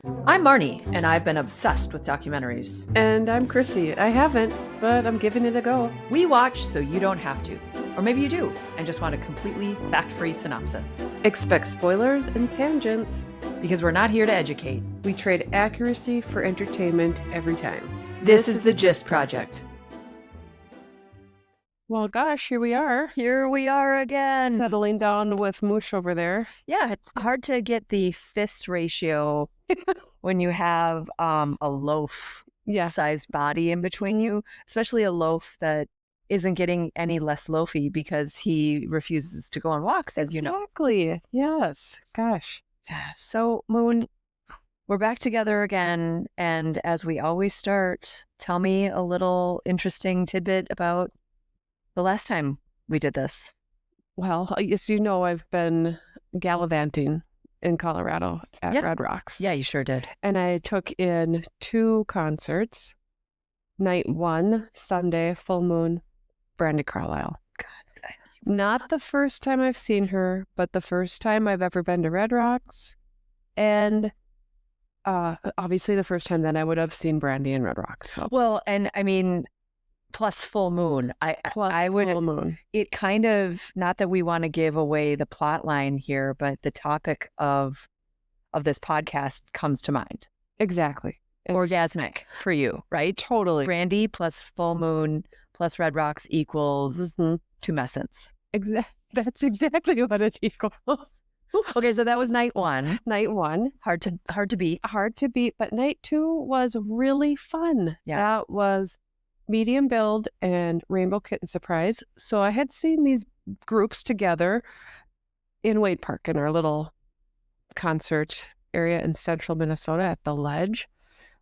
I'm Marnie, and I've been obsessed with documentaries. And I'm Chrissy. I haven't, but I'm giving it a go. We watch so you don't have to. Or maybe you do, and just want a completely fact-free synopsis. Expect spoilers and tangents. Because we're not here to educate. We trade accuracy for entertainment every time. This is the Gist Project. Well, gosh, here we are. Here we are again. Settling down with Moosh over there. Yeah, it's hard to get the fist ratio when you have a loaf-sized body in between you, especially a loaf that isn't getting any less loafy because he refuses to go on walks, as you know. Exactly. Yes. Gosh. So, Moon, we're back together again, and as we always start, tell me a little interesting tidbit about the last time we did this. Well, as you know, I've been gallivanting in Colorado at Red Rocks. Yeah, you sure did. And I took in 2 concerts. Night 1, Sunday, full moon, Brandy Carlisle. God. Not the first time I've seen her, but the first time I've ever been to Red Rocks. And obviously the first time that I would have seen Brandy in Red Rocks. So. Well, and I mean, plus full moon. Full moon. It kind of, not that we want to give away the plot line here, but the topic of this podcast comes to mind. Exactly. Orgasmic for you, right? Totally. Brandy plus full moon plus Red Rocks equals tumescence. That's exactly what it equals. Okay, so that was night 1. Night 1. Hard to beat. Hard to beat, but night 2 was really fun. Yeah. That was medium build and Rainbow Kitten Surprise. So I had seen these groups together in Wade Park in our little concert area in central Minnesota at the Ledge.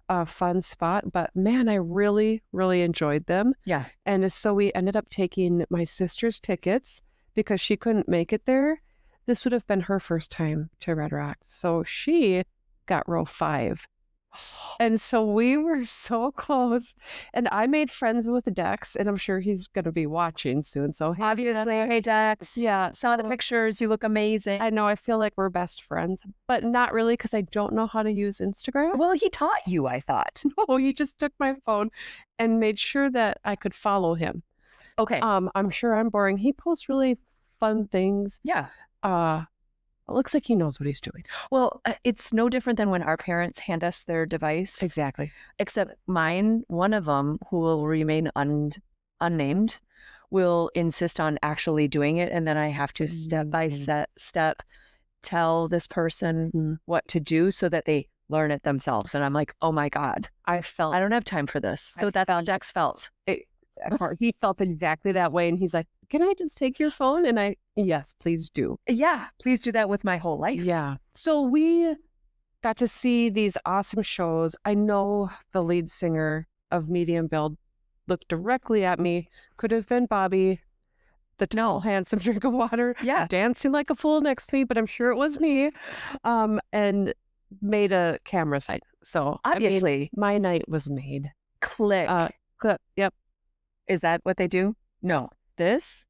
A fun spot, but man, I really, really enjoyed them. Yeah. And so we ended up taking my sister's tickets because she couldn't make it there. This would have been her first time to Red Rocks. So she got row 5. And so we were so close. And I made friends with Dex, and I'm sure he's going to be watching soon. So obviously, hey Dex. Yeah. Saw the pictures. You look amazing. I know. I feel like we're best friends, but not really because I don't know how to use Instagram. Well, he taught you, I thought. No, he just took my phone and made sure that I could follow him. Okay. I'm sure I'm boring. He posts really fun things. Yeah. It looks like he knows what he's doing. Well, it's no different than when our parents hand us their device. Exactly. Except mine, one of them, who will remain unnamed, will insist on actually doing it. And then I have to step by step tell this person what to do so that they learn it themselves. And I'm like, oh my God, I don't have time for this. So that's how Dex felt. He felt exactly that way. And he's like, can I just take your phone? And yes, please do. Yeah, please do that with my whole life. Yeah. So we got to see these awesome shows. I know the lead singer of Medium Build looked directly at me. Could have been Bobby, the tall, handsome drink of water. Yeah. Dancing like a fool next to me, but I'm sure it was me. And made a camera sign. So obviously, my night was made. Click. Yep. Is that what they do? No. This?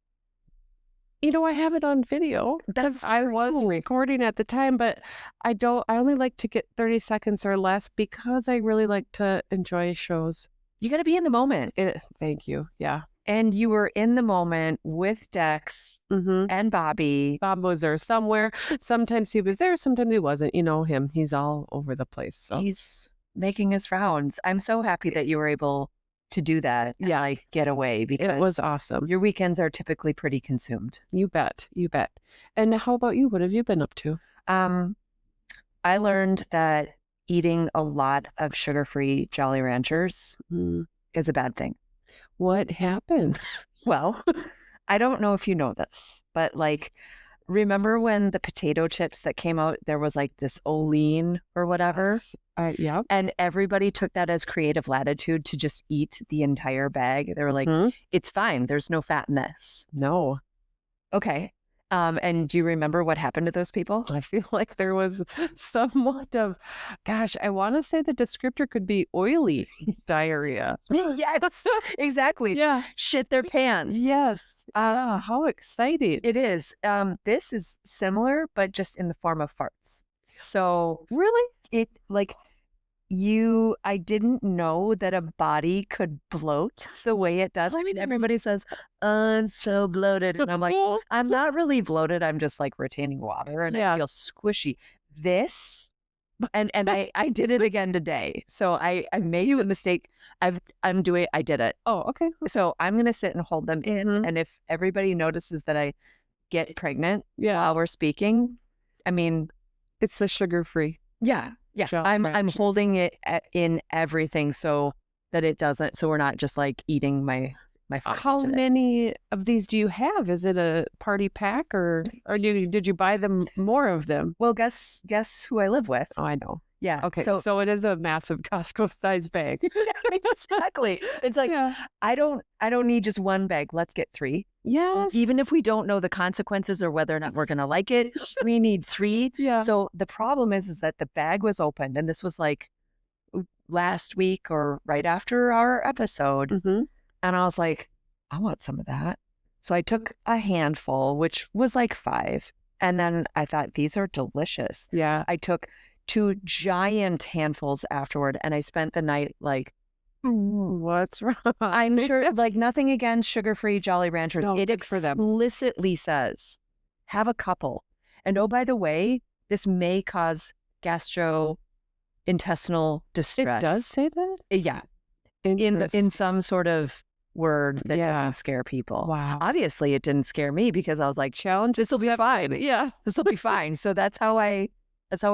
You know, I have it on video because I was recording at the time, but I only like to get 30 seconds or less because I really like to enjoy shows. You got to be in the moment. Thank you. Yeah. And you were in the moment with Dex and Bobby. Bob was there somewhere. Sometimes he was there, sometimes he wasn't. You know him. He's all over the place. So. He's making his rounds. I'm so happy that you were able to do that. Yeah. Like get away because it was awesome. Your weekends are typically pretty consumed. You bet. You bet. And how about you? What have you been up to? I learned that eating a lot of sugar-free Jolly Ranchers is a bad thing. What happened? Well, I don't know if you know this, but like, remember when the potato chips that came out, there was like this Olean or whatever? Yes. Yeah. And everybody took that as creative latitude to just eat the entire bag. They were like, it's fine. There's no fat in this. No. Okay. And do you remember what happened to those people? I feel like there was somewhat of, gosh, I want to say the descriptor could be oily diarrhea. Yes, exactly. Yeah. Shit their pants. Yes. How exciting. It is. This is similar, but just in the form of farts. So really? I didn't know that a body could bloat the way it does. I mean, everybody says, I'm so bloated. And I'm like, I'm not really bloated. I'm just like retaining water and I feel squishy. This, and I did it again today. So I made the mistake. I did it. Oh, okay. So I'm going to sit and hold them in. And if everybody notices that I get pregnant while we're speaking, I mean, it's the sugar-free. Yeah. I'm holding it in everything so that it doesn't, so we're not just like eating my farts How today. many of these do you have? Is it a party pack or did you buy them more of them? Well, guess who I live with. Oh, I know. Yeah. Okay. So it is a massive Costco size bag. Exactly. It's like, I don't need just one bag. Let's get 3. Yes. Even if we don't know the consequences or whether or not we're going to like it, we need 3. Yeah. So the problem is that the bag was opened, and this was like last week or right after our episode. Mm-hmm. And I was like, I want some of that. So I took a handful, which was like 5. And then I thought, these are delicious. Yeah. I took 2 giant handfuls afterward, and I spent the night like, what's wrong? I'm sure, like, nothing against sugar-free Jolly Ranchers. No, it explicitly says, have a couple. And oh, by the way, this may cause gastrointestinal distress. It does say that? Yeah. In some sort of word that doesn't scare people. Wow. Obviously, it didn't scare me because I was like, challenge, this will be fine. Yeah. This will be fine. So that's how I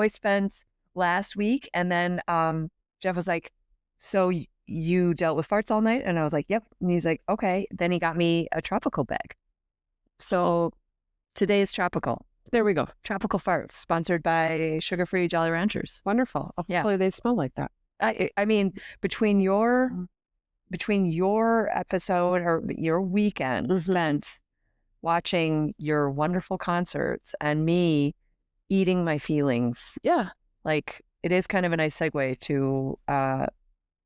spent last week. And then Jeff was like, so you dealt with farts all night? And I was like, yep. And he's like, okay. Then he got me a tropical bag. So today is tropical. There we go. Tropical farts, sponsored by Sugar-Free Jolly Ranchers. Wonderful. Hopefully they smell like that. I mean, between your episode or your weekend spent watching your wonderful concerts and me eating my feelings. Yeah. Like, it is kind of a nice segue to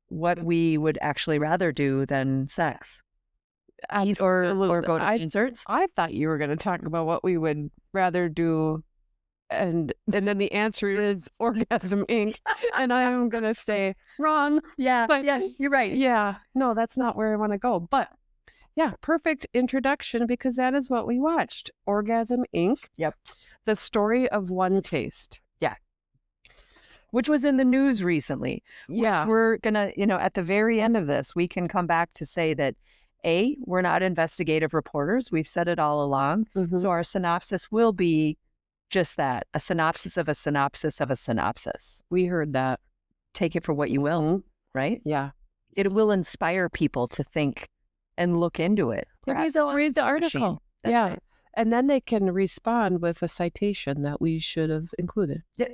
what we would actually rather do than sex. Eat or go to concerts. I thought you were going to talk about what we would rather do. And then the answer is Orgasm Inc. And I'm going to say wrong. Yeah. But yeah, you're right. Yeah. No, that's not where I want to go. But yeah, perfect introduction because that is what we watched. Orgasm Inc. Yep. The story of OneTaste. Yeah. Which was in the news recently. Yeah. Which we're going to, at the very end of this, we can come back to say that we're not investigative reporters. We've said it all along. Mm-hmm. So our synopsis will be just that, a synopsis of a synopsis of a synopsis. We heard that. Take it for what you will, right? Yeah. It will inspire people to think and look into it. Maybe they'll read the article. Yeah. Right. And then they can respond with a citation that we should have included. Yeah.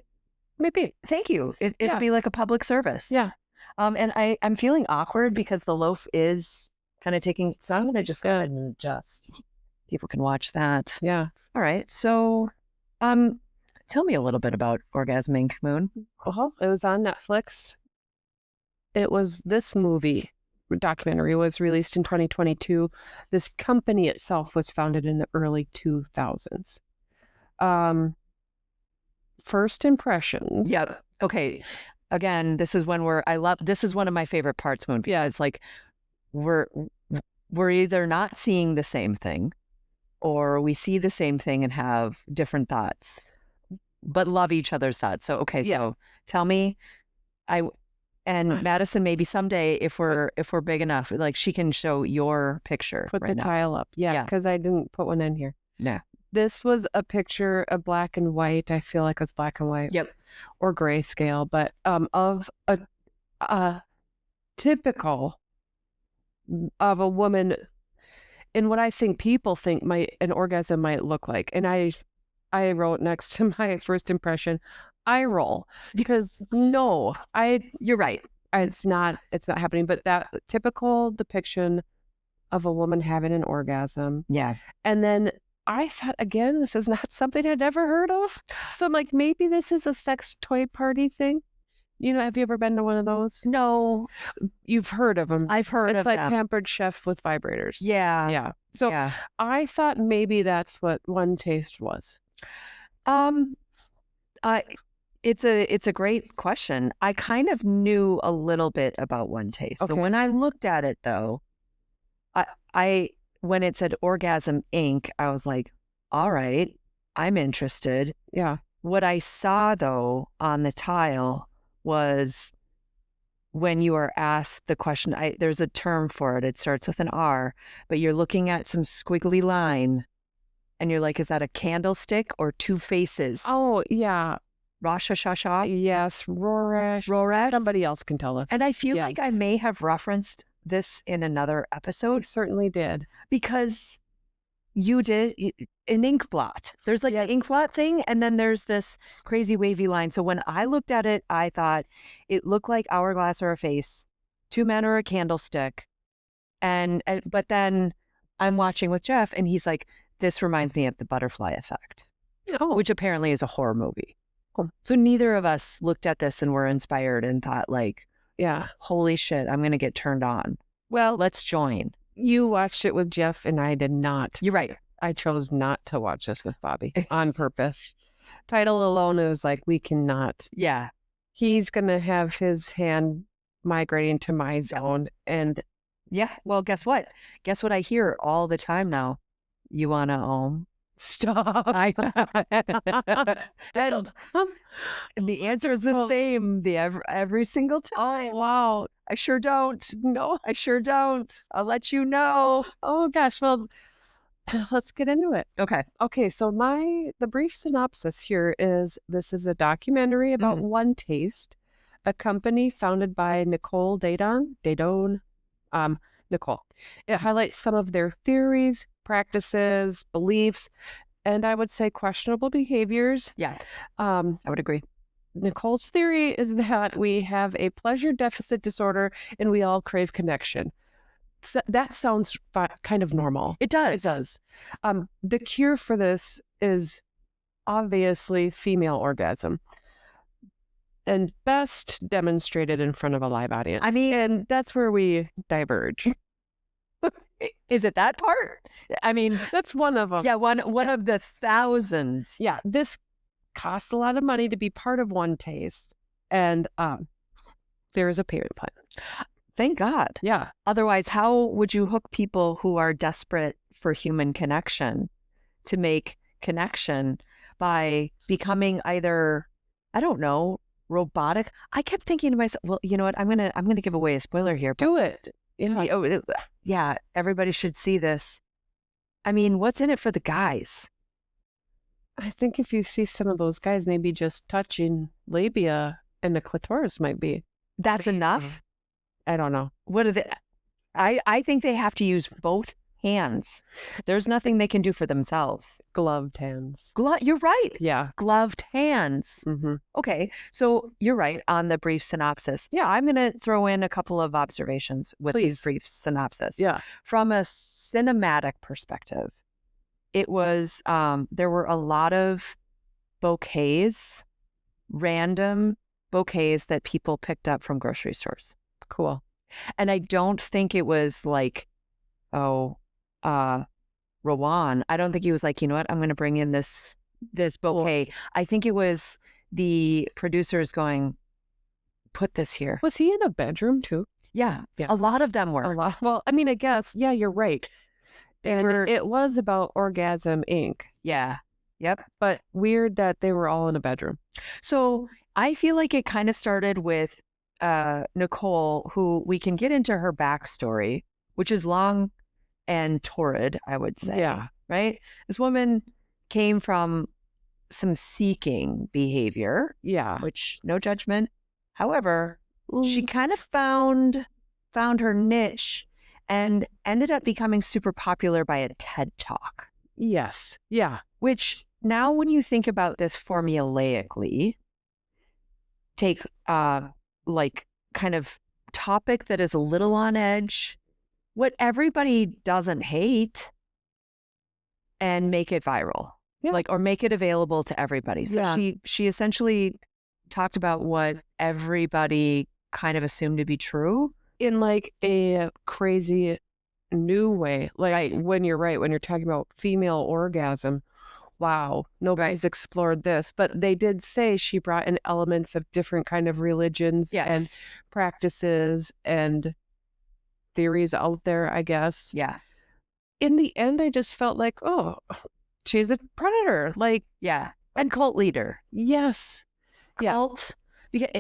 Maybe. Thank you. It'll be like a public service. Yeah. And I'm feeling awkward because the loaf is kind of taking, so I'm going to just go ahead and adjust. People can watch that. Yeah. All right. So, tell me a little bit about Orgasm Inc. Moon. Well, it was on Netflix. It was this documentary was released in 2022. This company itself was founded in the early 2000s. First impressions. Yep. Okay. Again, this is when this is one of my favorite parts, Moon, because it's like we're either not seeing the same thing or we see the same thing and have different thoughts, but love each other's thoughts. So, okay. So tell me, and Madison, maybe someday if we're big enough, like she can show your picture. Put the tile up. Yeah. Because I didn't put one in here. Yeah. This was a picture of black and white. I feel like it was black and white. Yep. Or grayscale, but of a typical of a woman in what I think people think an orgasm might look like. And I wrote next to my first impression, eye roll, because you're right. It's not happening, but that typical depiction of a woman having an orgasm. Yeah. And then I thought, again, this is not something I'd ever heard of. So I'm like, maybe this is a sex toy party thing. Have you ever been to one of those? No. You've heard of them. I've heard of them. It's like Pampered Chef with vibrators. Yeah. Yeah. So I thought maybe that's what OneTaste was. It's a great question. I kind of knew a little bit about OneTaste. So Okay. when I looked at it though, I when it said Orgasm Inc, I was like, all right, I'm interested. Yeah. What I saw though on the tile was when you are asked the question, there's a term for it. It starts with an R, but you're looking at some squiggly line and you're like, is that a candlestick or two faces? Oh, yeah. Rasha Shasha? Yes. Roresh. Roresh? Somebody else can tell us. And I feel Yes. like I may have referenced this in another You episode certainly did. because you did an ink blot. There's like an ink blot thing, and then there's this crazy wavy line. So when I looked at it, I thought it looked like hourglass or a face, two men or a candlestick. And but then I'm watching with Jeff, and he's like, this reminds me of The Butterfly Effect, which apparently is a horror movie. So neither of us looked at this and were inspired and thought like, yeah, holy shit, I'm going to get turned on. Well, let's join. You watched it with Jeff and I did not. You're right. I chose not to watch this with Bobby on purpose. Title alone is like, we cannot. Yeah. He's going to have his hand migrating to my zone. And yeah, well, guess what? Guess what I hear all the time now? You want to own? Stop. And the answer is the same every single time. Oh, wow. I sure don't. No, I sure don't. I'll let you know. Oh, gosh. Well, let's get into it. Okay. So the brief synopsis here is this is a documentary about OneTaste, a company founded by Nicole Nicole. It highlights some of their theories, practices, beliefs, and I would say questionable behaviors. Yeah, I would agree. Nicole's theory is that we have a pleasure deficit disorder and we all crave connection. So that sounds kind of normal. It does. It does. The cure for this is obviously female orgasm, and best demonstrated in front of a live audience. I mean, and that's where we diverge. Is it that part? I mean, that's one of them. Yeah, one of the thousands. Yeah, this costs a lot of money to be part of OneTaste, and there is a payment plan. Thank God. Yeah. Otherwise, how would you hook people who are desperate for human connection to make connection by becoming either, I don't know, robotic? I kept thinking to myself, well, you know what? I'm gonna give away a spoiler here. Do it. Yeah. Yeah. Everybody should see this. I mean, what's in it for the guys? I think if you see some of those guys, maybe just touching labia and the clitoris might be. That's enough? I don't know. What are they? I think they have to use both hands. There's nothing they can do for themselves. Gloved hands. You're right. Yeah. Gloved hands. Mm-hmm. Okay. So you're right on the brief synopsis. Yeah. I'm going to throw in a couple of observations with these brief synopsis. Yeah. From a cinematic perspective, it was, there were a lot of bouquets, random bouquets that people picked up from grocery stores. Cool. And I don't think it was like, Rowan. I don't think he was like, you know what, I'm going to bring in this bouquet. Cool. I think it was the producers going, put this here. Was he in a bedroom too? Yeah. A lot of them were. A lot. Well, I mean, I guess, yeah, you're right. It was about Orgasm Inc. Yeah. Yep. But weird that they were all in a bedroom. So I feel like it kind of started with Nicole, who we can get into her backstory, which is long and torrid, I would say. Yeah. Right? This woman came from some seeking behavior. Yeah. Which, no judgment. However, she kind of found her niche and ended up becoming super popular by a TED Talk. Yes. Yeah. Which now when you think about this formulaically, take like kind of topic that is a little on edge, what everybody doesn't hate, and make it viral. Yeah. Like, or make it available to everybody. So she essentially talked about what everybody kind of assumed to be true in like a crazy new way. Like when you're talking about female orgasm, wow, nobody's explored this. But they did say she brought in elements of different kind of religions and Yes. practices and theories out there, I guess. Yeah. In the end, I just felt like, oh, she's a predator. Like, Yeah. And cult leader. yes. Yeah. Cult.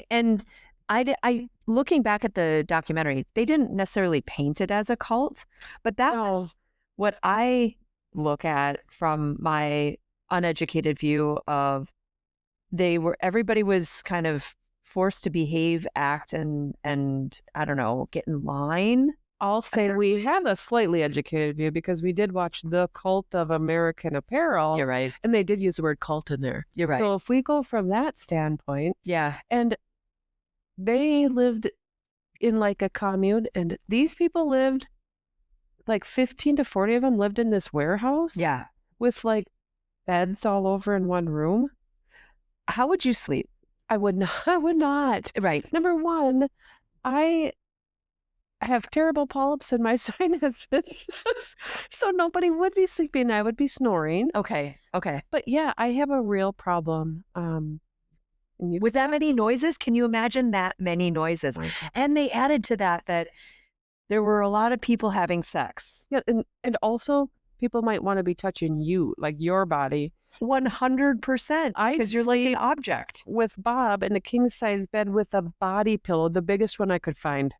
And I looking back at the documentary, they didn't necessarily paint it as a cult, but that No. was what I look at from my uneducated view of everybody was kind of forced to behave, act, and I don't know, get in line. I'll say we have a slightly educated view because we did watch The Cult of American Apparel. You're right. And they did use the word cult in there. You're right. So if we go from that standpoint, Yeah. and they lived in like a commune, and these people lived, like 15 to 40 of them lived in this warehouse. Yeah. With like beds all over in one room. How would you sleep? I would not. I would not. Right. Number one, I have terrible polyps in my sinuses, so nobody would be sleeping. I would be snoring. Okay. But yeah, I have a real problem. With that many noises, can you imagine that many noises? And they added to that there were a lot of people having sex. Yeah, and also people might want to be touching you, like your body. 100%. Because you're like an object. With Bob in a king size bed with a body pillow, the biggest one I could find.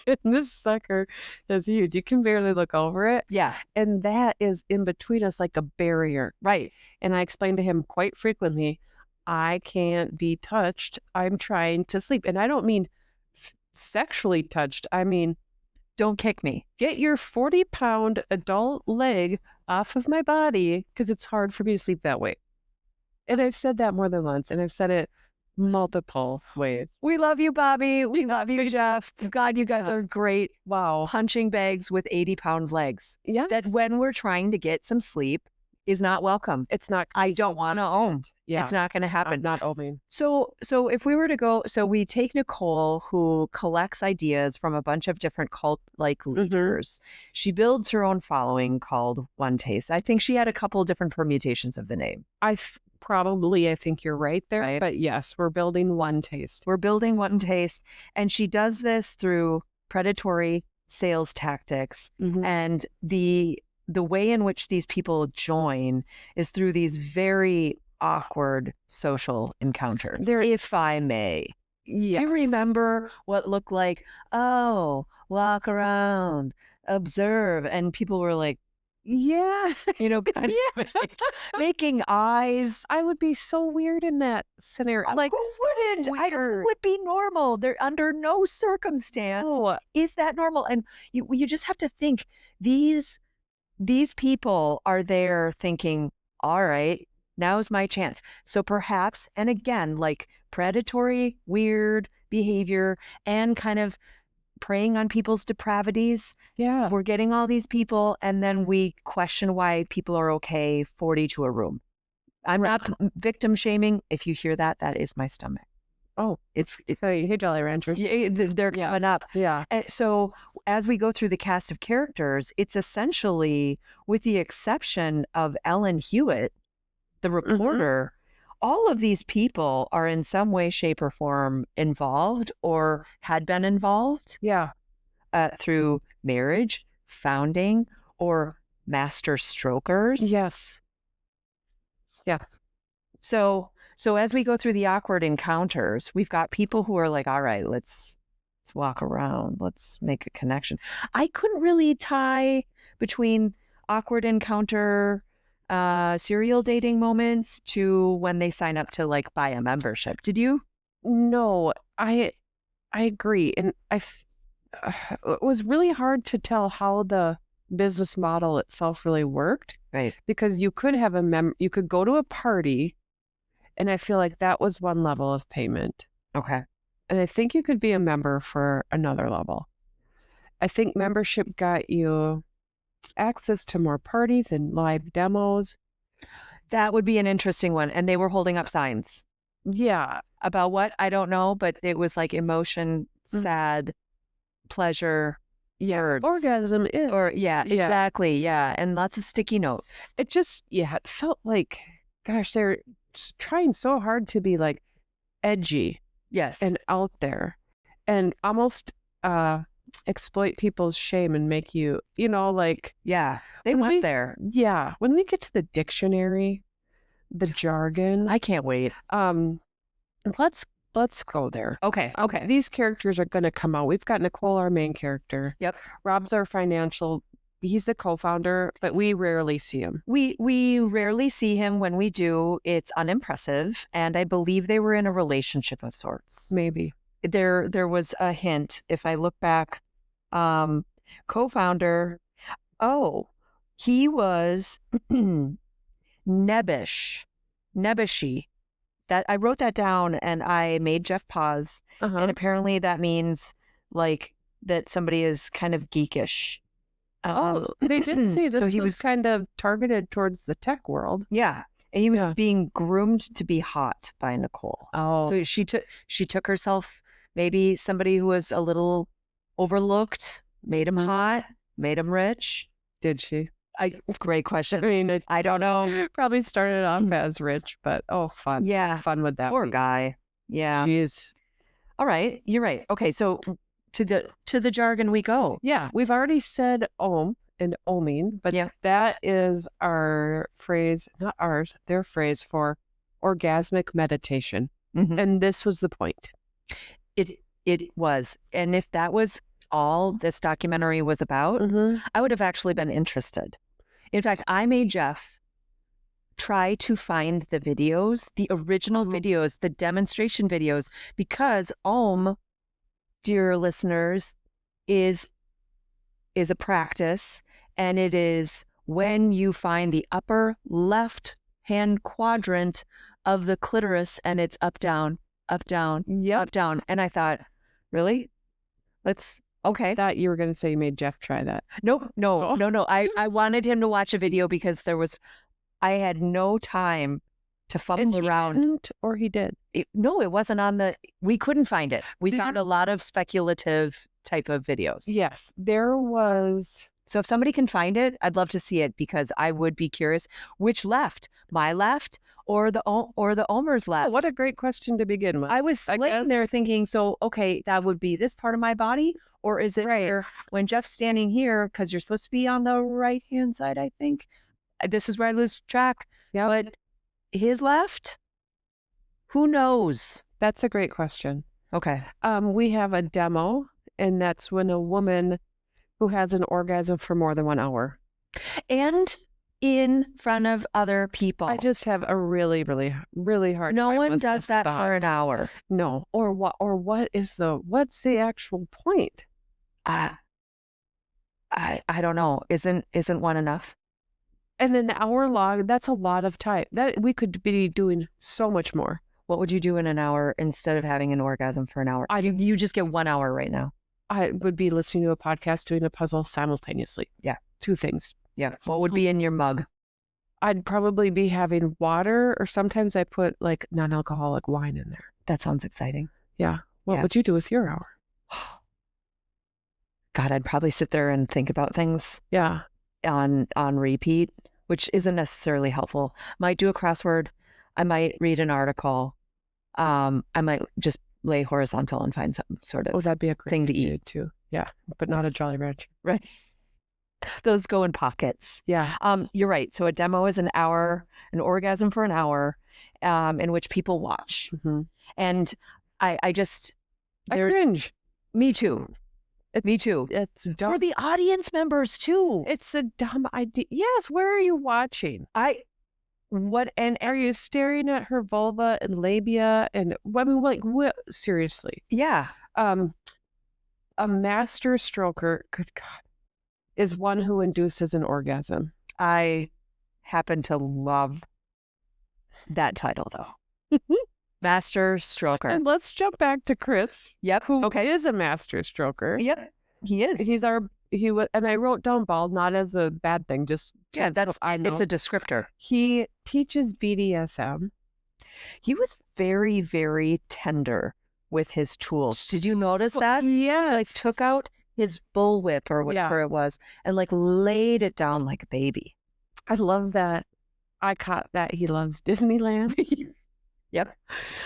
And this sucker is huge. You can barely look over it. Yeah. And that is in between us like a barrier. Right. And I explained to him quite frequently, I can't be touched. I'm trying to sleep. And I don't mean sexually touched. I mean, don't kick me. Get your 40-pound adult leg off of my body because it's hard for me to sleep that way. And I've said that more than once, and I've said it multiple ways. We love you, Bobby. We love you, Jeff. God, you guys are great. Wow. Punching bags with 80-pound legs. Yeah. That when we're trying to get some sleep is not welcome. It's not. I don't want to own. Yeah. It's not going to happen. I'm not owning. So if we were to go, so we take Nicole, who collects ideas from a bunch of different cult-like leaders. She builds her own following called OneTaste. I think she had a couple of different permutations of the name. I think you're right there. Right? But yes, we're building OneTaste. We're building OneTaste. And she does this through predatory sales tactics. And the way in which these people join is through these very awkward social encounters, if I may. Yes. Do you remember what looked like, oh, walk around, observe, and people were like, yeah, kind of making eyes. I would be so weird in that scenario. Like, who wouldn't? Who would be normal? They're under no circumstance. Is that normal? And you just have to think, these people are there thinking, all right, now's my chance. So perhaps, and again, like predatory, weird behavior and kind of preying on people's depravities. Yeah. We're getting all these people, and then we question why people are okay 40 to a room. I'm not victim shaming. If you hear that, that is my stomach. Oh, hey, Jolly Ranchers. They're coming up. Yeah. And so as we go through the cast of characters, it's essentially, with the exception of Ellen Hewitt, the reporter, all of these people are in some way, shape, or form involved or had been involved. Yeah. Through marriage, founding, or master strokers. Yes. Yeah. So as we go through the awkward encounters, we've got people who are like, all right, let's walk around. Let's make a connection. I couldn't really tie between awkward encounter, serial dating moments to when they sign up to like buy a membership. Did you? No, I agree. And it was really hard to tell how the business model itself really worked. Right. Because you could have you could go to a party, and I feel like that was one level of payment. Okay. And I think you could be a member for another level. I think membership got you access to more parties and live demos. That would be an interesting one. And they were holding up signs. Yeah. About what? I don't know, but it was like emotion, sad, pleasure, words. Orgasm is. Or exactly. Yeah. And lots of sticky notes. It just, it felt like, gosh, they're trying so hard to be like edgy. Yes. And out there and almost exploit people's shame and make you, like. Yeah. They went there. Yeah. When we get to the dictionary, the jargon. I can't wait. Let's go there. Okay. Okay. These characters are going to come out. We've got Nicole, our main character. Yep. Rob's our financial. He's the co-founder, but we rarely see him. We rarely see him. When we do, it's unimpressive. And I believe they were in a relationship of sorts. Maybe. There was a hint. If I look back, co-founder. Oh, he was nebbishy. That I wrote that down and I made Jeff pause. And apparently that means like that somebody is kind of geekish. They did say this so was kind of targeted towards the tech world. Yeah. And he was being groomed to be hot by Nicole. Oh. So she took herself, maybe somebody who was a little overlooked, made him hot, made him rich. Did she? Great question. I mean, I don't know. Probably started off as rich, but fun. Yeah. Fun with that. Poor guy. Yeah. Jeez. All right. You're right. Okay. So to the jargon we go. Yeah. We've already said om and oming, but that is our phrase, not ours, their phrase for orgasmic meditation. Mm-hmm. And this was the point. It was. And if that was all this documentary was about, I would have actually been interested. In fact, I made Jeff try to find the videos, the original videos, the demonstration videos, because Om, dear listeners, is a practice, and it is when you find the upper left hand quadrant of the clitoris and it's up, down, up, down, up, down. And I thought, really? Okay. I thought you were going to say you made Jeff try that. No. I wanted him to watch a video because I had no time to fumble around. Didn't, or he did? It wasn't we couldn't find it. We found a lot of speculative type of videos. Yes, there was. So if somebody can find it, I'd love to see it because I would be curious which left, my left or the Omer's left. Oh, what a great question to begin with. I was laying there thinking, so, okay, that would be this part of my body, or is it here when Jeff's standing here, because you're supposed to be on the right-hand side, I think. This is where I lose track. Yeah. But his left? Who knows? That's a great question. Okay. We have a demo, and that's when a woman who has an orgasm for more than 1 hour. And in front of other people. I just have a really, really, really hard time. No one does that thought. for an whour. No. What's the actual point? I don't know. Isn't one enough? And an hour long, that's a lot of time. That we could be doing so much more. What would you do in an hour instead of having an orgasm for an hour? You just get 1 hour right now. I would be listening to a podcast, doing a puzzle simultaneously. Yeah. 2 things. Yeah. What would be in your mug? I'd probably be having water, or sometimes I put like non-alcoholic wine in there. That sounds exciting. Yeah. What would you do with your hour? God, I'd probably sit there and think about things. Yeah. On repeat, which isn't necessarily helpful. Might do a crossword. I might read an article. I might just lay horizontal and find some sort of that'd be a great thing to eat too. Yeah, but not a Jolly Rancher. Right. Those go in pockets. Yeah. You're right. So a demo is an hour, an orgasm for an hour, in which people watch. Mm-hmm. And I cringe. Me too. Me too. It's dumb. For the audience members too. It's a dumb idea. Yes. Where are you watching? And are you staring at her vulva and labia? And what? Seriously. Yeah. A master stroker, good God, is one who induces an orgasm. I happen to love that title though. Master stroker. And let's jump back to Chris. Yep. Who is a master stroker. Yep. He is. And I wrote down bald, not as a bad thing, just it's a descriptor. He teaches BDSM. He was very, very tender with his tools. Did you notice that? Yeah. He took out his bullwhip or whatever it was, and like laid it down like a baby. I love that. I caught that he loves Disneyland. Yep.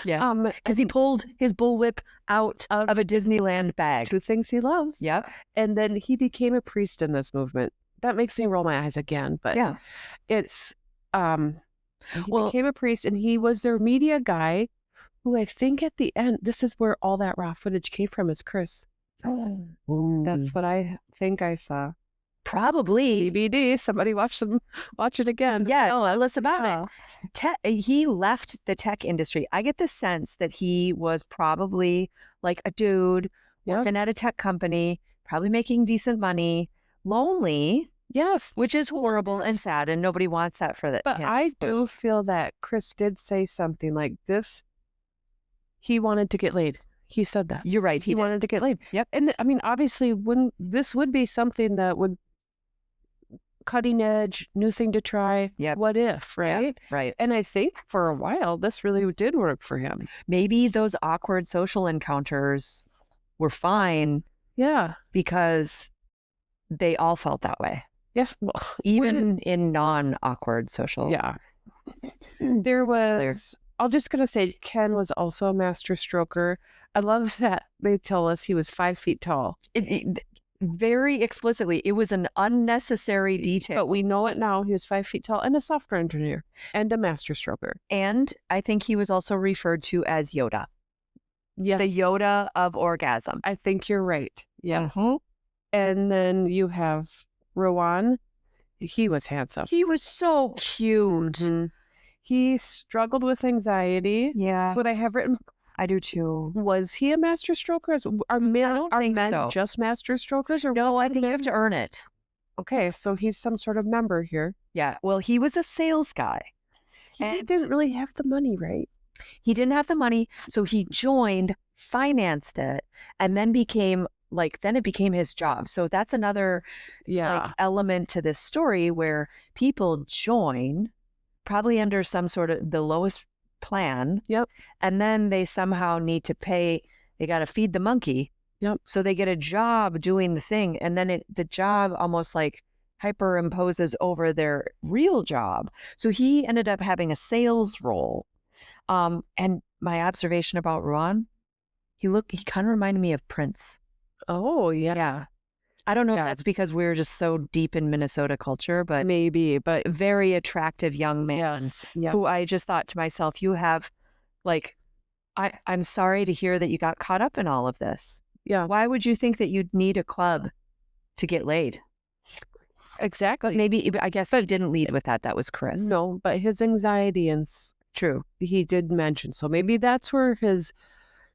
Yeah. Because he pulled his bullwhip out of a Disneyland bag. 2 things he loves. Yep. And then he became a priest in this movement. That makes me roll my eyes again, but yeah, it's he became a priest, and he was their media guy, who I think at the end, this is where all that raw footage came from, is Chris. That's what I think I saw. Probably. TBD. Somebody watch it again. Yeah, tell us about it. He left the tech industry. I get the sense that he was probably like a dude working at a tech company, probably making decent money, lonely. Yes. Which is horrible and sad, and nobody wants that for that. But I do feel that Chris did say something like this. He wanted to get laid. He said that. You're right. He wanted to get laid. Yep. And I mean, obviously, this would be something that would cutting edge, new thing to try. Yep. What if, right? Yep. Right. And I think for a while, this really did work for him. Maybe those awkward social encounters were fine. Yeah. Because they all felt that way. Yes. Well, even in non-awkward social. Yeah. There was, I'm just going to say, Ken was also a master stroker. I love that they tell us he was 5 feet tall. Very explicitly, it was an unnecessary detail. But we know it now. He was 5 feet tall and a software engineer and a master stroker. And I think he was also referred to as Yoda. Yes. The Yoda of orgasm. I think you're right. Yes. And then you have Rowan. He was handsome. He was so cute. Mm-hmm. He struggled with anxiety. Yeah. That's what I have written. I do too. Was he a master stroker? Are men just master strokers? Or no, I think you have to earn it. Okay, so he's some sort of member here. Yeah. Well, he was a sales guy. He didn't really have the money, right? He didn't have the money, so he joined, financed it, and then it became his job. So that's another element to this story where people join, probably under some sort of the lowest plan. Yep. And then they somehow need to pay, they got to feed the monkey. Yep. So they get a job doing the thing, and then the job almost like hyperimposes over their real job. So he ended up having a sales role. And my observation about Ruan, he kind of reminded me of Prince. Oh, yeah. Yeah. I don't know if that's because we're just so deep in Minnesota culture, but maybe, but very attractive young man who I just thought to myself, you have I'm sorry to hear that you got caught up in all of this. Yeah. Why would you think that you'd need a club to get laid? Exactly. Maybe, I guess he didn't lead with that. That was Chris. No, but his anxiety and true. He did mention. So maybe that's where his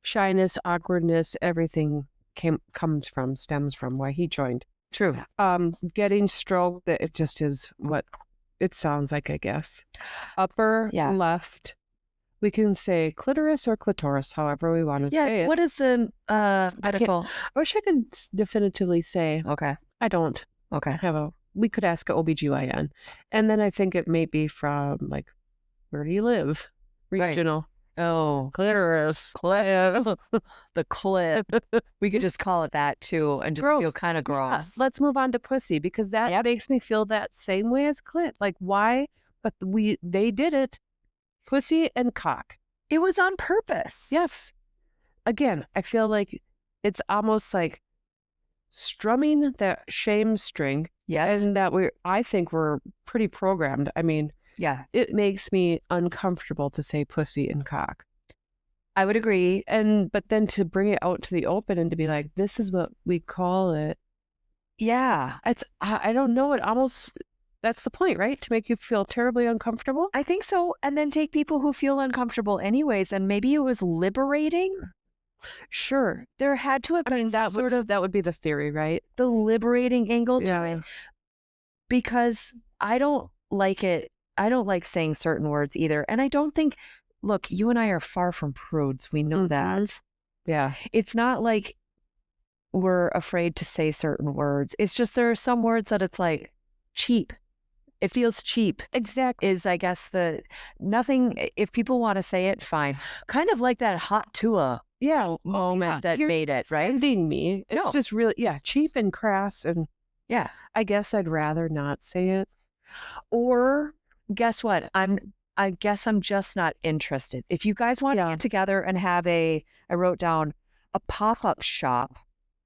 shyness, awkwardness, everything stems from why he joined. True. Getting stroked, it just is what it sounds like, I guess. Upper left. We can say clitoris or clitoris, however we want to say it. What is the medical? I wish I could definitively say. Okay. I don't. Okay. We could ask an OBGYN. And then I think it may be from, where do you live? Regional. Right. Oh, clitoris. The clip. We could just call it that too and just feel kind of gross. Yeah. Let's move on to pussy, because that makes me feel that same way as clit. Like, why? But they did it. Pussy and cock. It was on purpose. Yes. Again, I feel like it's almost like strumming that shame string. Yes. And that I think we're pretty programmed. I mean, yeah, it makes me uncomfortable to say pussy and cock. I would agree. But then to bring it out to the open and to be like, this is what we call it. Yeah. I don't know. It almost, that's the point, right? To make you feel terribly uncomfortable? I think so. And then take people who feel uncomfortable anyways. And maybe it was liberating. Sure. There had to have been that would be the theory, right? The liberating angle to it. Because I don't like it. I don't like saying certain words either. And I don't think, look, you and I are far from prudes. We know that. Yeah. It's not like we're afraid to say certain words. It's just there are some words that it's like cheap. It feels cheap. Exactly. Is, I guess, nothing, if people want to say it, fine. Kind of like that hot tua yeah, moment that you're made it, right? offending me. It's No. just really, cheap and crass. And Yeah. I guess I'd rather not say it. Or guess what? I guess I'm just not interested. If you guys want to Yeah. get together and have I wrote down a pop-up shop,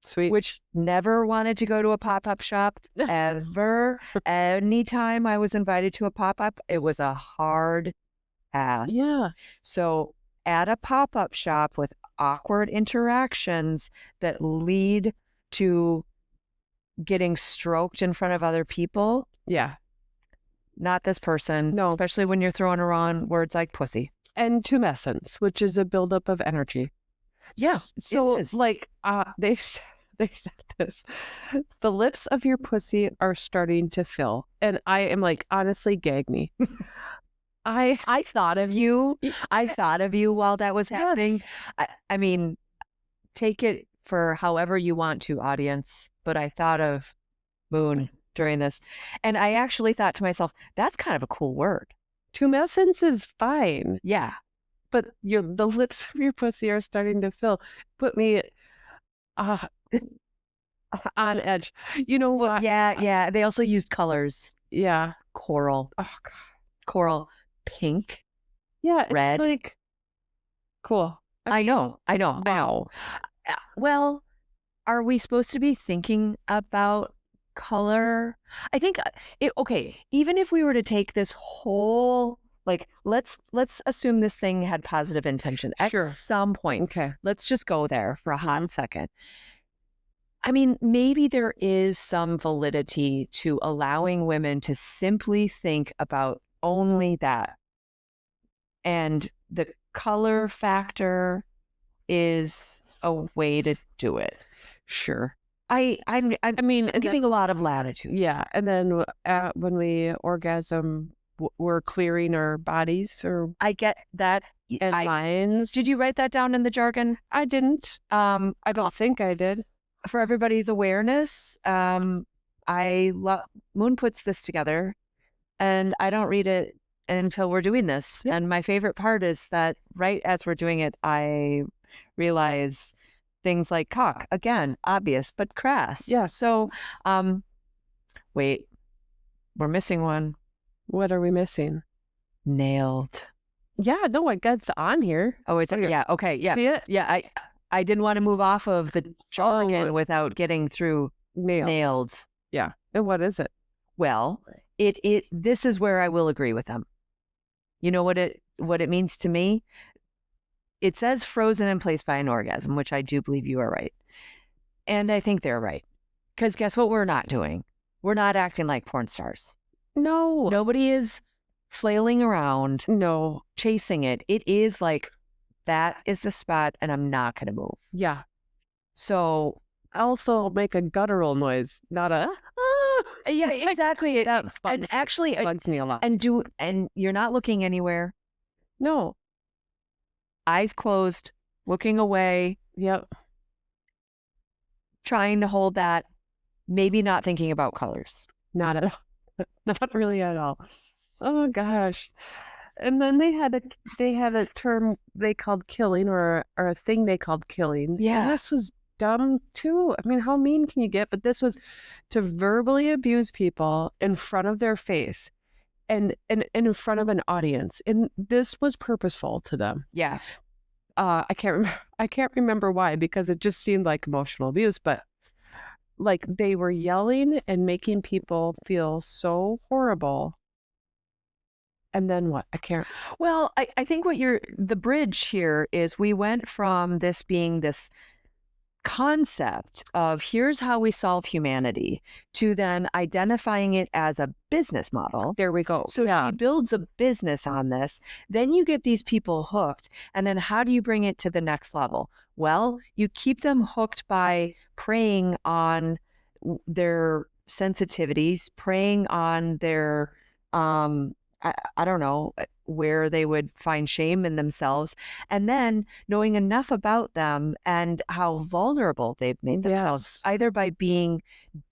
Sweet. which never wanted to go to a pop-up shop ever. Anytime I was invited to a pop-up, it was a hard pass. Yeah. So at a pop-up shop with awkward interactions that lead to getting stroked in front of other people, Yeah. not this person. No. Especially when you're throwing around words like pussy. And tumescence, which is a buildup of energy. Yeah. So it is. like they said this. The lips of your pussy are starting to fill. And I am like, honestly, gag me. I thought of you. I thought of you while that was happening. Yes. I mean, take it for however you want to, audience, but I thought of Moon during this. And I actually thought to myself, that's kind of a cool word. Tumescence is fine. Yeah. But the lips of your pussy are starting to fill. Put me on edge. You know what? Yeah. They also used colors. Yeah. Coral. Oh, God. Coral. Pink. Yeah. It's red. like, cool. I know. Wow. Well, are we supposed to be thinking about color? I think okay, even if we were to take this whole, like, let's assume this thing had positive intention at Sure. some point. Okay. Let's just go there for a hot second. I mean, maybe there is some validity to allowing women to simply think about only that. And the color factor is a way to do it. Sure. I mean, and giving a lot of latitude. Yeah. And then when we orgasm, we're clearing our bodies or I get that. and minds. Did you write that down in the jargon? I didn't. I don't think I did. For everybody's awareness, Moon puts this together, and I don't read it until we're doing this. Yeah. And my favorite part is that right as we're doing it, I realize things like cock, again, obvious, but crass. Yeah. So, wait, we're missing one. What are we missing? Nailed. Yeah, no, it gets on here. Oh, it's yeah. Okay, yeah, See it? yeah. I didn't want to move off of the jargon without getting through nailed. Yeah. And what is it? Well, this is where I will agree with them. You know what it means to me? It says frozen in place by an orgasm, which I do believe you are right. And I think they're right. Because guess what we're not doing? We're not acting like porn stars. No. Nobody is flailing around. No. Chasing it. It is like, that is the spot and I'm not going to move. Yeah. So I also make a guttural noise, not a yeah, exactly. That and actually bugs me a lot. And you're not looking anywhere. No. Eyes closed, looking away. Yep. Trying to hold that, maybe not thinking about colors. Not at all. Not really at all. Oh gosh. And then they had a term they called killing or a thing they called killing. Yeah. And this was dumb too. I mean, how mean can you get? But this was to verbally abuse people in front of their face and in front of an audience. And this was purposeful to them. Yeah. I can't remember why, because it just seemed like emotional abuse, but like they were yelling and making people feel so horrible. And then what? I can't. Well, I think the bridge here is we went from this being this concept of here's how we solve humanity to then identifying it as a business model. There we go. So he builds a business on this. Then you get these people hooked. And then how do you bring it to the next level? Well, you keep them hooked by preying on their sensitivities, preying on their, I don't know, where they would find shame in themselves. And then knowing enough about them and how vulnerable they've made themselves, either by being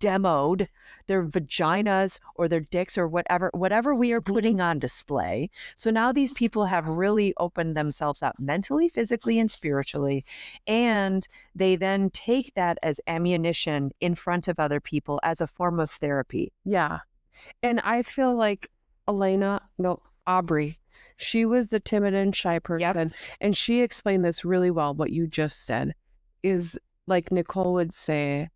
demoed their vaginas or their dicks or whatever we are putting on display. So now these people have really opened themselves up mentally, physically, and spiritually. And they then take that as ammunition in front of other people as a form of therapy. Yeah. And I feel like Aubrey, she was the timid and shy person. And she explained this really well. What you just said is like Nicole would say,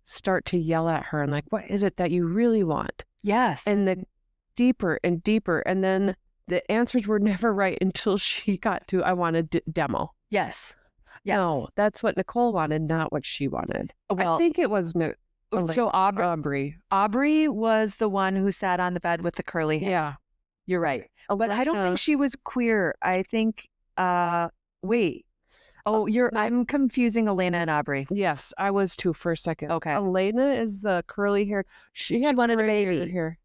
start to yell at her and like, what is it that you really want? Yes. And then deeper and deeper. And then the answers were never right until she got to, I want a demo. Yes. No, that's what Nicole wanted, not what she wanted. Well, I think it was so Aubrey was the one who sat on the bed with the curly hair. Yeah. You're right. But I don't think she was queer. I think, wait. Oh, I'm confusing Elena and Aubrey. Yes, I was too for a second. Okay. Elena is the curly hair. She wanted a baby here.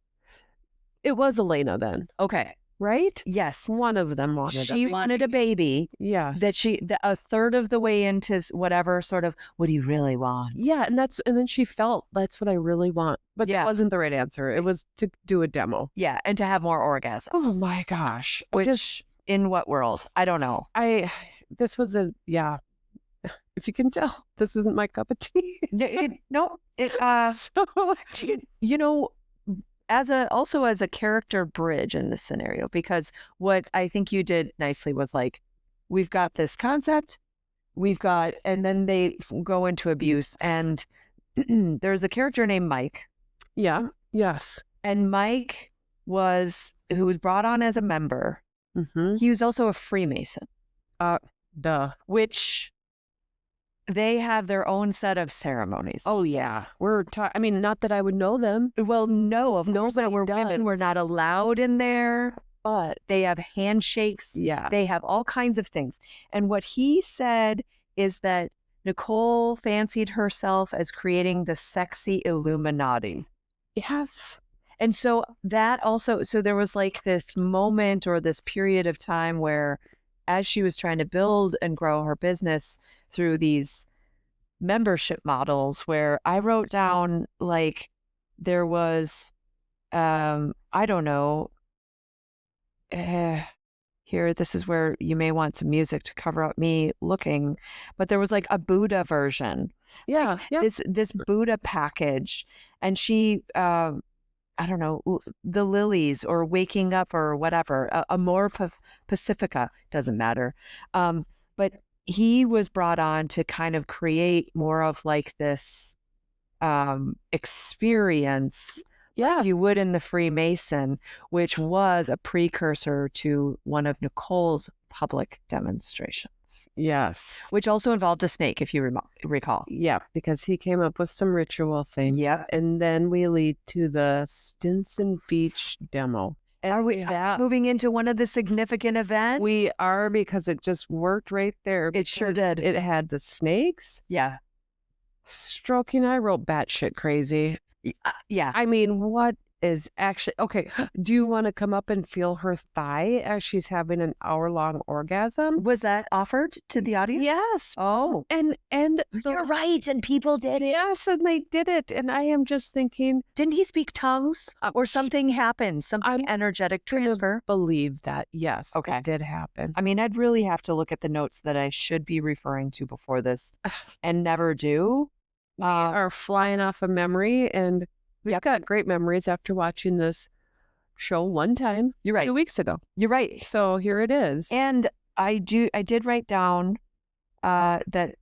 It was Elena then. Okay. Right? Yes. One of them wanted She wanted a baby. Yes. That a third of the way into whatever sort of, what do you really want? Yeah. And then she felt that's what I really want. But that wasn't the right answer. It was to do a demo. Yeah. And to have more orgasms. Oh my gosh. Which in what world? I don't know. This was if you can tell, this isn't my cup of tea. Also as a character bridge in this scenario, because what I think you did nicely was like, we've got this concept, and then they go into abuse, and there's a character named Mike. Yeah. Yes. And Mike who was brought on as a member. Mm-hmm. He was also a Freemason. Which they have their own set of ceremonies. Oh yeah, not that I would know them. Well, no, of course not. We're women. We're not allowed in there. But they have handshakes. Yeah, they have all kinds of things. And what he said is that Nicole fancied herself as creating the sexy Illuminati. Yes. And so there was like this moment or this period of time where, as she was trying to build and grow her business through these membership models, where I wrote down like there was, I don't know, here, this is where you may want some music to cover up me looking, but there was like a Buddha version. Yeah. Like this Buddha package. And she, I don't know, the lilies or waking up or whatever, Amor Pacifica, doesn't matter. But he was brought on to kind of create more of like this experience, like you would in the Freemason, which was a precursor to one of Nicole's public demonstrations. Yes. Which also involved a snake, if you recall. Yeah, because he came up with some ritual things. Yeah. And then we lead to the Stinson Beach demo. And are we moving into one of the significant events? We are, because it just worked right there. It sure did. It had the snakes. Yeah. Stroking, I wrote batshit crazy. Yeah. I mean, what is actually okay? Do you want to come up and feel her thigh as she's having an hour-long orgasm? Was that offered to the audience? Yes. Oh, and you're right, and people did it. Yes, and they did it, and I am just thinking, didn't he speak tongues or something happened? Something energetic transfer. Believe that? Yes. Okay, it did happen. I mean, I'd really have to look at the notes that I should be referring to before this, and never do. We are flying off of memory, and we've got great memories after watching this show one time. You're right. 2 weeks ago. You're right. So here it is. And I did write down that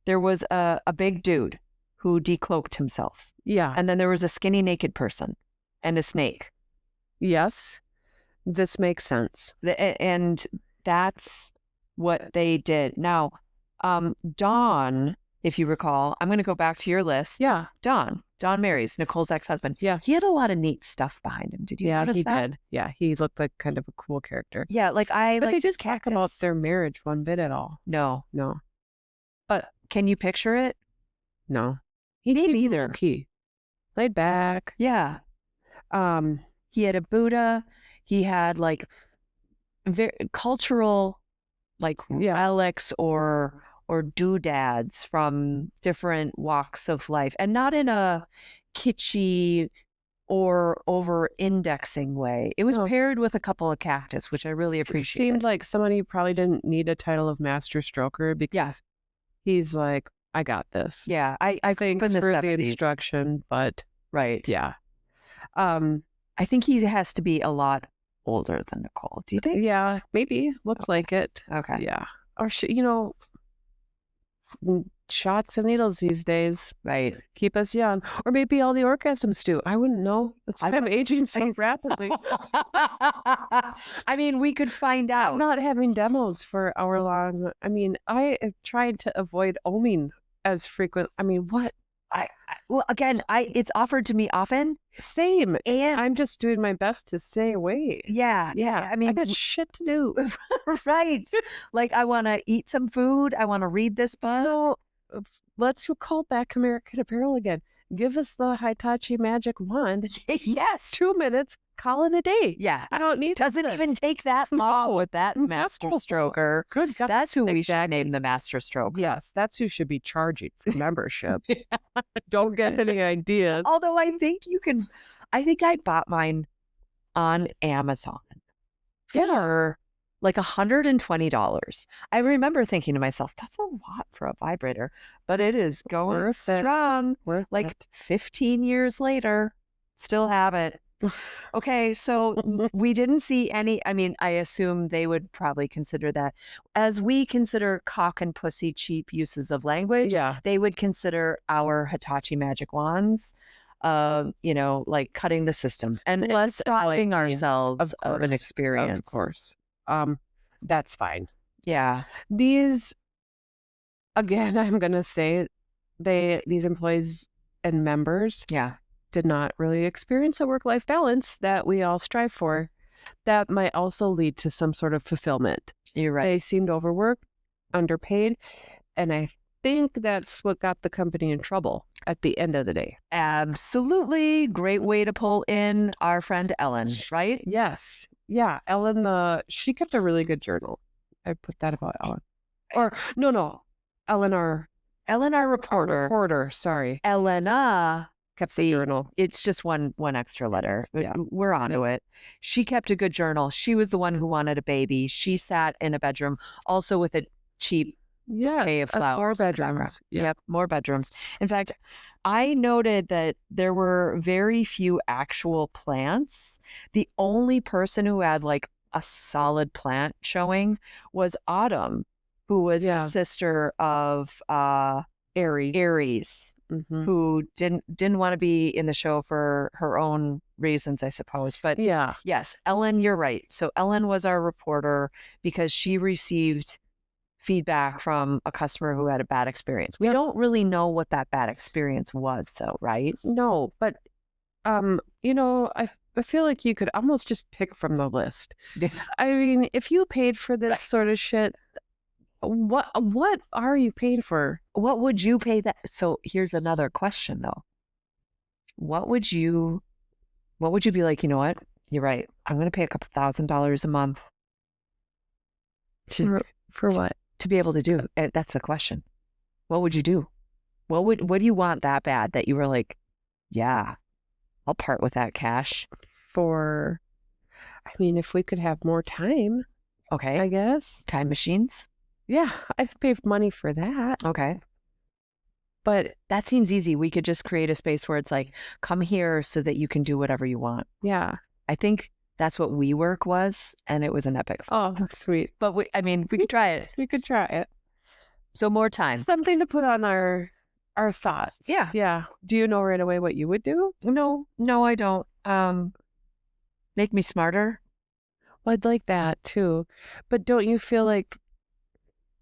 there was a big dude who decloaked himself. Yeah. And then there was a skinny naked person and a snake. Yes. This makes sense. And that's what they did. Now, Dawn, if you recall, I'm going to go back to your list. Yeah. Don Marys, Nicole's ex-husband. Yeah. He had a lot of neat stuff behind him. Did you notice that? Yeah, he did. Yeah, he looked like kind of a cool character. Yeah, but they didn't talk about their marriage one bit at all. No. But can you picture it? No. Me neither. He laid back. Yeah. He had a Buddha. He had like very cultural, like relics or or doodads from different walks of life, and not in a kitschy or over-indexing way. It was paired with a couple of cactus, which I really It appreciated. seemed like somebody who probably didn't need a title of master stroker because he's like, I got this. Yeah, I Thanks in the for the 70s. instruction, but Right. yeah. I think he has to be a lot older than Nicole. Do you think? Yeah, maybe. Looks like it. Okay. Yeah. Or, shots and needles these days. Right. Keep us young. Or maybe all the orgasms do. I wouldn't know. I'm aging so rapidly. I mean, we could find out. I'm not having demos for hour long. I mean, I have tried to avoid oming as frequent. I mean, what? Well, again, it's offered to me often. Same. And I'm just doing my best to stay away. Yeah. I mean, I got shit to do. Right. Like, I want to eat some food. I want to read this book. No, let's call back American Apparel again. Give us the Hitachi magic wand. Yes. 2 minutes, call it a day. Yeah. I don't need Doesn't even take that long with that master stroker. Good God. That's who we should name the master stroker. Yes, that's who should be charging for membership. Don't get any ideas. Although I think I bought mine on Amazon for like $120. I remember thinking to myself, that's a lot for a vibrator, but it is going strong. Like 15 years later, still have it. Okay, so we didn't see any. I mean, I assume they would probably consider that as we consider cock and pussy cheap uses of language. Yeah. They would consider our Hitachi magic wands, like cutting the system and stopping ourselves of an experience. Of course. That's fine. Yeah. These, again, I'm going to say these employees and members did not really experience a work-life balance that we all strive for. That might also lead to some sort of fulfillment. You're right. They seemed overworked, underpaid, and I think that's what got the company in trouble at the end of the day. Absolutely. Great way to pull in our friend Ellen, right? Yes. Yeah. Ellen, she kept a really good journal. I put that about Ellen. Or, no. Ellen, our reporter. Sorry. Elena kept the journal. It's just one extra letter. Yeah. We're onto it. She kept a good journal. She was the one who wanted a baby. She sat in a bedroom also with a cheap bouquet of flowers. More bedrooms. Yep, more bedrooms. In fact, I noted that there were very few actual plants. The only person who had like a solid plant showing was Autumn, who was the sister of Aries, who didn't want to be in the show for her own reasons, I suppose. But yes, Ellen, you're right. So Ellen was our reporter because she received feedback from a customer who had a bad experience. We don't really know what that bad experience was, though, right? No, but I feel like you could almost just pick from the list. I mean, if you paid for this sort of shit, what are you paying for? What would you pay that? So here's another question, though. What would you be like? You know what? You're right. I'm going to pay a couple $1,000s a month. For what? To be able to do. That's the question. What would you do? What do you want that bad that you were like, yeah, I'll part with that cash for? I mean, if we could have more time, okay, I guess time machines. Yeah, I'd pay money for that. Okay, but that seems easy. We could just create a space where it's like, come here so that you can do whatever you want. Yeah, I think that's what WeWork was, and it was an epic. Oh, that's sweet. But we could try it. We could try it. So more time. Something to put on our thoughts. Yeah. Yeah. Do you know right away what you would do? No, I don't. Make me smarter. Well, I'd like that too. But don't you feel like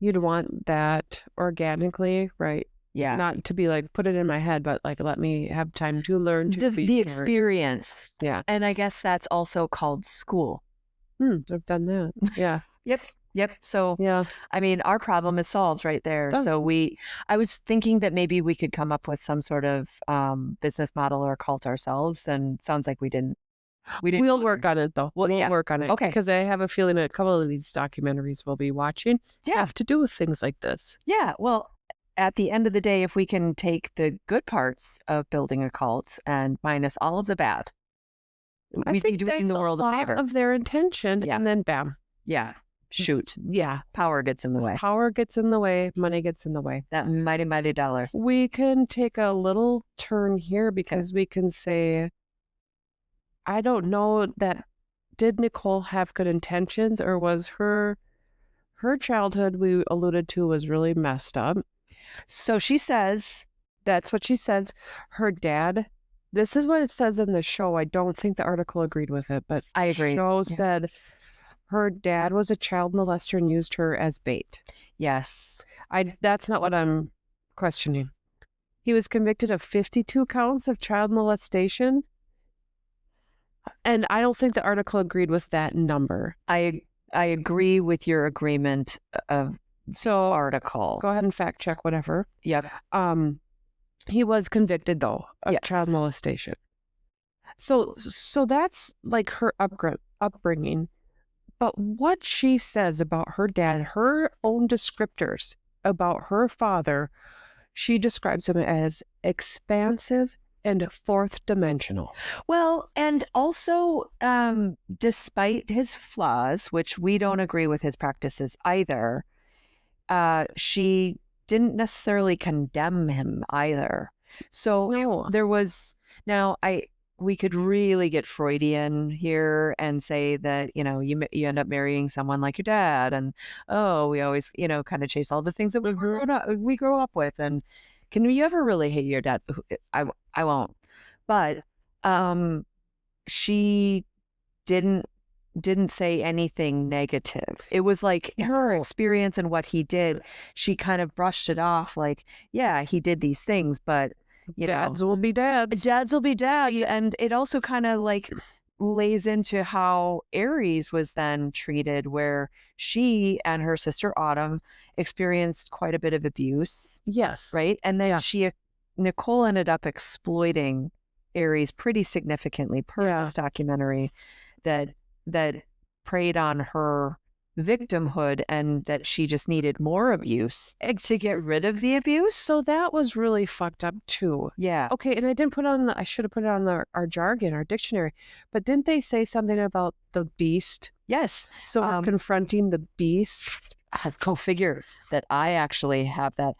you'd want that organically, right? Yeah. Not to be like, put it in my head, but like, let me have time to learn the experience. Yeah. And I guess that's also called school. I've done that. Yeah. Yep. So, yeah. I mean, our problem is solved right there. Oh. So I was thinking that maybe we could come up with some sort of business model or cult ourselves, and sounds like we didn't. We'll work on it, though. We'll work on it. Okay. Because I have a feeling a couple of these documentaries we'll be watching have to do with things like this. Yeah. Well, at the end of the day, if we can take the good parts of building a cult and minus all of the bad, we'd be doing the world a favor. Of their intention, and then bam. Yeah. Shoot. Yeah. Power gets in the way. Power gets in the way. Money gets in the way. That mighty, mighty dollar. We can take a little turn here because we can say, I don't know that, did Nicole have good intentions, or was her childhood, we alluded to, was really messed up? So she says, that's what she says. Her dad, this is what it says in the show. I don't think the article agreed with it, but I agree. The show said her dad was a child molester and used her as bait. Yes. That's not what I'm questioning. He was convicted of 52 counts of child molestation. And I don't think the article agreed with that number. I agree with your agreement of article. Go ahead and fact check whatever. Yep. He was convicted, though, of child molestation. So that's like her upbringing. But what she says about her dad, her own descriptors about her father, she describes him as expansive and fourth dimensional. Well, and also, despite his flaws, which we don't agree with his practices either, she didn't necessarily condemn him either. So there was, we could really get Freudian here and say that, you end up marrying someone like your dad, and we always, kind of chase all the things that we grow up with. And can you ever really hate your dad? I won't. But she didn't say anything negative. It was like her experience and what he did, she kind of brushed it off like, yeah, he did these things, but dads will be dads. Dads will be dads. And it also kind of like lays into how Aries was then treated, where she and her sister Autumn experienced quite a bit of abuse. Yes. Right. And then Nicole ended up exploiting Aries pretty significantly per this documentary that preyed on her victimhood, and that she just needed more abuse to get rid of the abuse. So that was really fucked up too. Yeah. Okay, and I didn't put on I should have put it on our jargon, our dictionary, but didn't they say something about the beast? Yes. So we're confronting the beast. Go figure that I actually have that,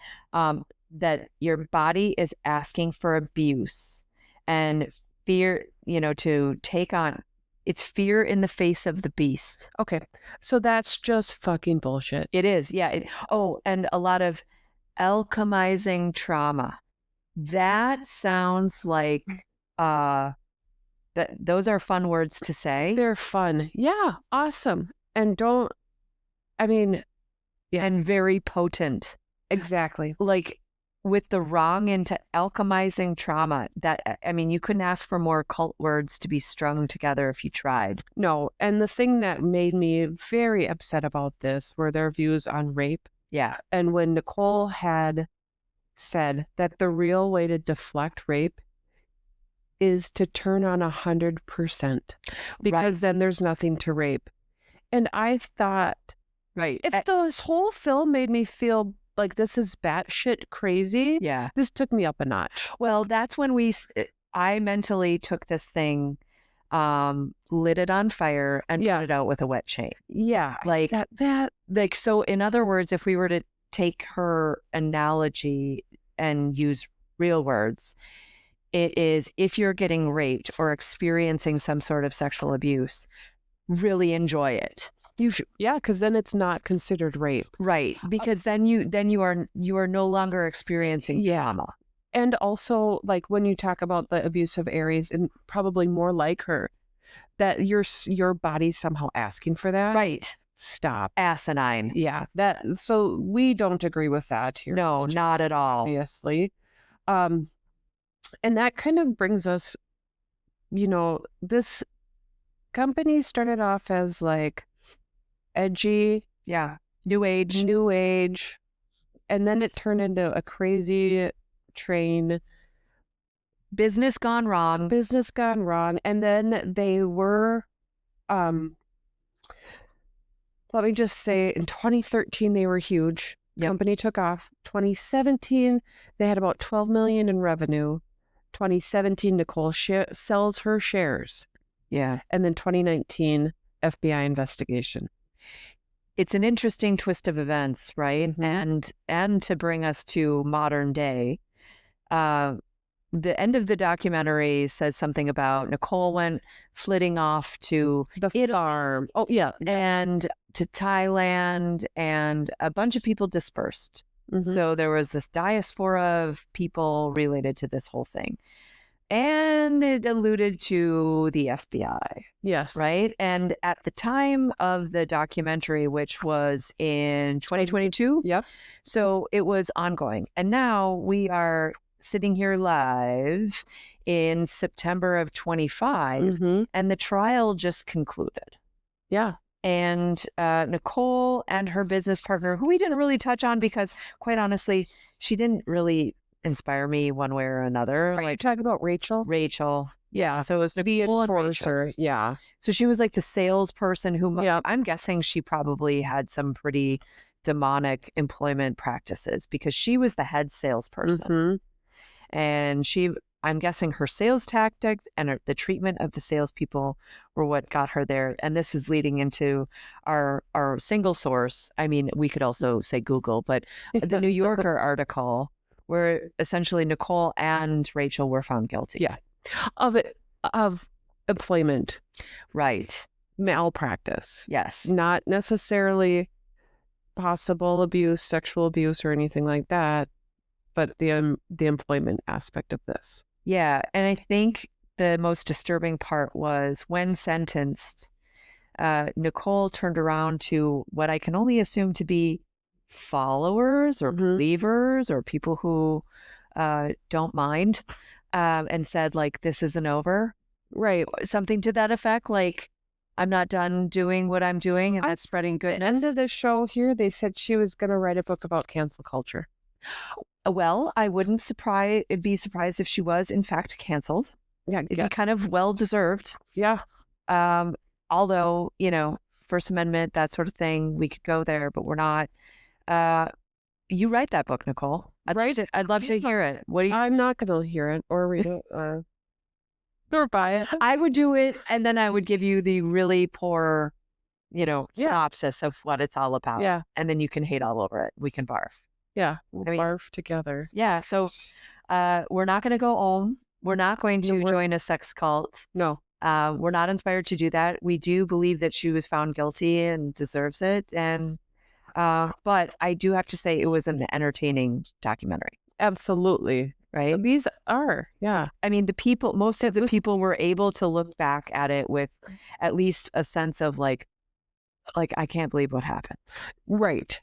that your body is asking for abuse and fear, to take on. It's fear in the face of the beast. Okay. So that's just fucking bullshit. It is. Yeah. And a lot of alchemizing trauma. That sounds like, those are fun words to say. They're fun. Yeah. Awesome. And and very potent. Exactly. Like, with the wrong into alchemizing trauma, you couldn't ask for more cult words to be strung together if you tried. No. And the thing that made me very upset about this were their views on rape. Yeah. And when Nicole had said that the real way to deflect rape is to turn on 100%, because then there's nothing to rape. And I thought, if this whole film made me feel like this is batshit crazy, this took me up a notch. Well, that's when I mentally took this thing, lit it on fire and put it out with a wet chain. Yeah. Like that. Like, so in other words, if we were to take her analogy and use real words, it is, if you're getting raped or experiencing some sort of sexual abuse, really enjoy it. Because then it's not considered rape, right? Because then you are no longer experiencing trauma. And also, like, when you talk about the abuse of Aries, and probably more like her, that your body's somehow asking for that, right? Stop. Asinine. Yeah. So we don't agree with that here. No, not at all. Obviously, and that kind of brings us, this company started off as like edgy, new age, and then it turned into a crazy train Business gone wrong. Business gone wrong. And then they were, let me just say, in 2013, they were huge. Yep. Company took off. 2017, they had about 12 million in revenue. 2017, Nicole sells her shares. Yeah. And then 2019, FBI investigation. It's an interesting twist of events, right? Mm-hmm. And to bring us to modern day, the end of the documentary says something about Nicole went flitting off to The Italy, farm. Oh, yeah. and to Thailand, and a bunch of people dispersed. Mm-hmm. So there was this diaspora of people related to this whole thing. And it alluded to the FBI. Yes. Right? And at the time of the documentary, which was in 2022, Yep. so it was ongoing. And now we are sitting here live in September of 25, Mm-hmm. and the trial just concluded. Yeah. And Nicole and her business partner, who we didn't really touch on because, quite honestly, she didn't really inspire me one way or another. Are you talking about Rachel? Rachel. Yeah. So it was Nicole and Rachel. Yeah. So she was like the salesperson who, Yep. I'm guessing she probably had some pretty demonic employment practices because she was the head salesperson. Mm-hmm. And I'm guessing her sales tactics and the treatment of the salespeople were what got her there. And this is leading into our single source. I mean, we could also say Google, but the New Yorker article where essentially Nicole and Rachel were found guilty. Yeah. Of employment. Right. Malpractice. Yes. Not necessarily possible abuse, sexual abuse, or anything like that, but the employment aspect of this. Yeah. And I think the most disturbing part was when sentenced, Nicole turned around to what I can only assume to be followers or believers or people who don't mind, and said, like, this isn't over. Right. Something to that effect. Like, I'm not done doing what I'm doing, and that's spreading goodness. At the end of the show here, they said she was going to write a book about cancel culture. Well, I wouldn't be surprised if she was, in fact, canceled. Yeah. It'd be kind of well-deserved. Yeah. Although, First Amendment, that sort of thing, we could go there, but we're not. You write that book, Nicole. I'd love to hear it. What do you? I'm not going to hear it or read it or buy it. I would do it, and then I would give you the really poor, synopsis of what it's all about. Yeah. And then you can hate all over it. We can barf. Yeah. We'll barf together. Yeah. So we're not going to go home. We're not going to join a sex cult. No. We're not inspired to do that. We do believe that she was found guilty and deserves it. And but I do have to say it was an entertaining documentary. Absolutely. Right? These are, yeah. I mean, most of the people were able to look back at it with at least a sense of like I can't believe what happened. Right.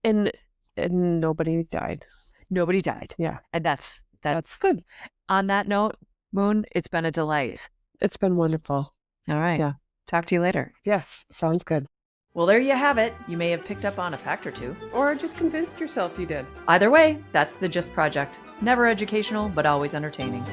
And nobody died. Nobody died. Yeah. And that's good. On that note, Moon, it's been a delight. It's been wonderful. All right. Yeah. Talk to you later. Yes. Sounds good. Well, there you have it. You may have picked up on a fact or two. Or just convinced yourself you did. Either way, that's the Just Project. Never educational, but always entertaining.